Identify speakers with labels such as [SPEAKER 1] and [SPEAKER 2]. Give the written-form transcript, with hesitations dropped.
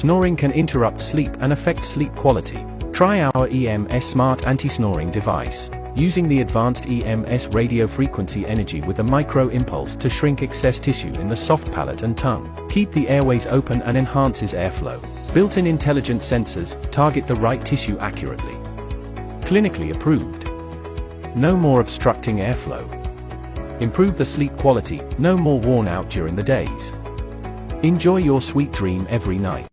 [SPEAKER 1] Snoring can interrupt sleep and affect sleep quality. Try our EMS Smart Anti-Snoring device. Using the advanced EMS radio frequency energy with a micro-impulse to shrink excess tissue in the soft palate and tongue, keep the airways open and enhances airflow. Built-in intelligent sensors target the right tissue accurately. Clinically approved. No more obstructing airflow. Improve the sleep quality, no more worn out during the days. Enjoy your sweet dream every night.